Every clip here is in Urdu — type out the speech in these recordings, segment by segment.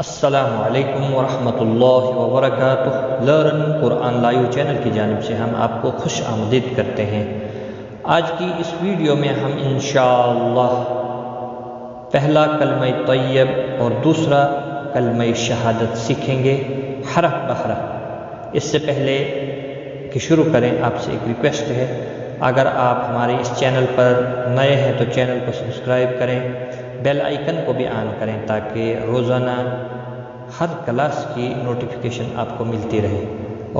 السلام علیکم ورحمۃ اللہ وبرکاتہ۔ لرن قرآن لائیو چینل کی جانب سے ہم آپ کو خوش آمدید کرتے ہیں۔ آج کی اس ویڈیو میں ہم انشاءاللہ پہلا کلمہ طیب اور دوسرا کلمہ شہادت سیکھیں گے حرف بحرف۔ اس سے پہلے کہ شروع کریں آپ سے ایک ریکویسٹ ہے، اگر آپ ہمارے اس چینل پر نئے ہیں تو چینل کو سبسکرائب کریں، بیل آئیکن کو بھی آن کریں تاکہ روزانہ ہر کلاس کی نوٹیفیکیشن آپ کو ملتی رہے،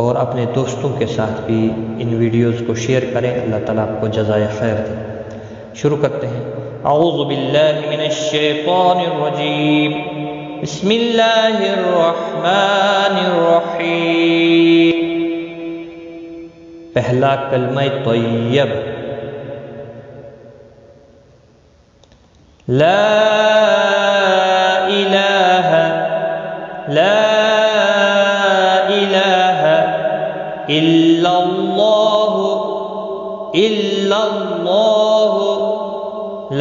اور اپنے دوستوں کے ساتھ بھی ان ویڈیوز کو شیئر کریں۔ اللہ تعالیٰ آپ کو جزائے خیر دے۔ شروع کرتے ہیں۔ اعوذ باللہ من الشیطان الرجیم، بسم اللہ الرحمن الرحیم۔ پہلا کلمہ طیب، لا الہ لا الہ الا اللہ الا اللہ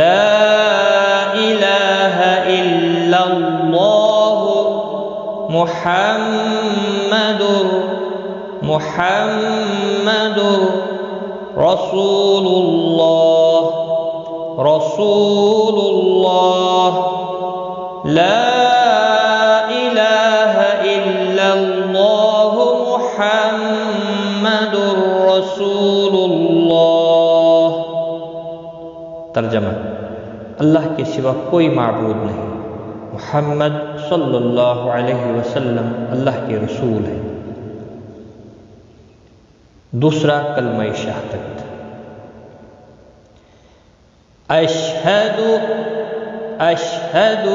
لا الہ الا اللہ محمد رسول اللہ رسول اللہ لا الہ الا اللہ محمد رسول اللہ۔ ترجمہ: اللہ کے سوا کوئی معبود نہیں، محمد صلی اللہ علیہ وسلم اللہ کے رسول ہیں۔ دوسرا کلمہ شہادت، اشہد اشہد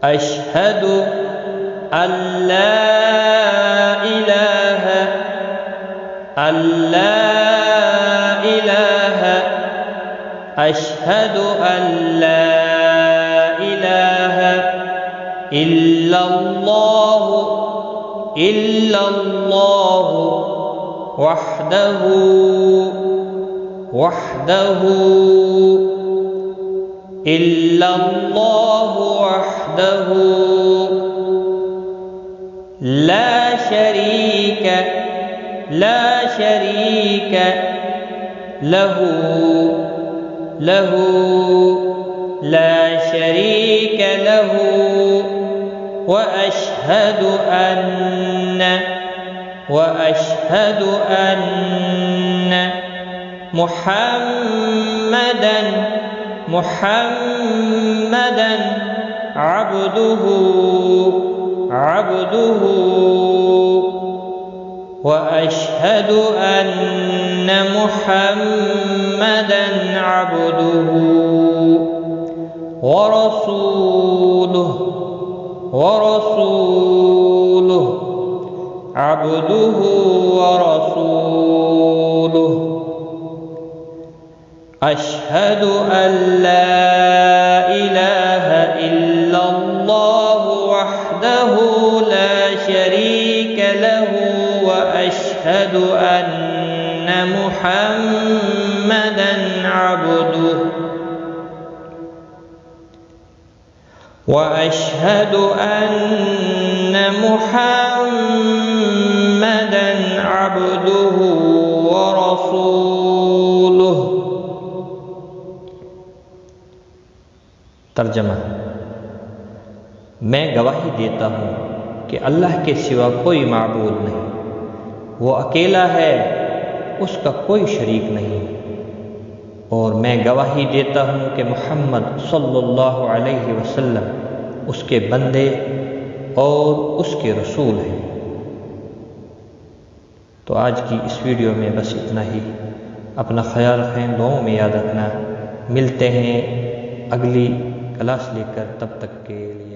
اشہد ان لا الہ اشہد ان لا الہ الا اللہ وحدہ لا شریک لہ واشہد ان محمدا عبدہ واشہد ان محمدا عبدہ ورسولہ عبدہ ورسولہ۔ اشہد ان لا الہ الا اللہ وحدہ لا شریک لہ واشہد ان محمدا عبدہ واشہد ان محمدا عبدہ ورسولہ۔ ترجمہ: میں گواہی دیتا ہوں کہ اللہ کے سوا کوئی معبود نہیں، وہ اکیلا ہے، اس کا کوئی شریک نہیں، اور میں گواہی دیتا ہوں کہ محمد صلی اللہ علیہ وسلم اس کے بندے اور اس کے رسول ہیں۔ تو آج کی اس ویڈیو میں بس اتنا ہی۔ اپنا خیال رکھیں، دعاؤں میں یاد رکھنا۔ ملتے ہیں اگلی کلاس لے کر، تب تک کے لیے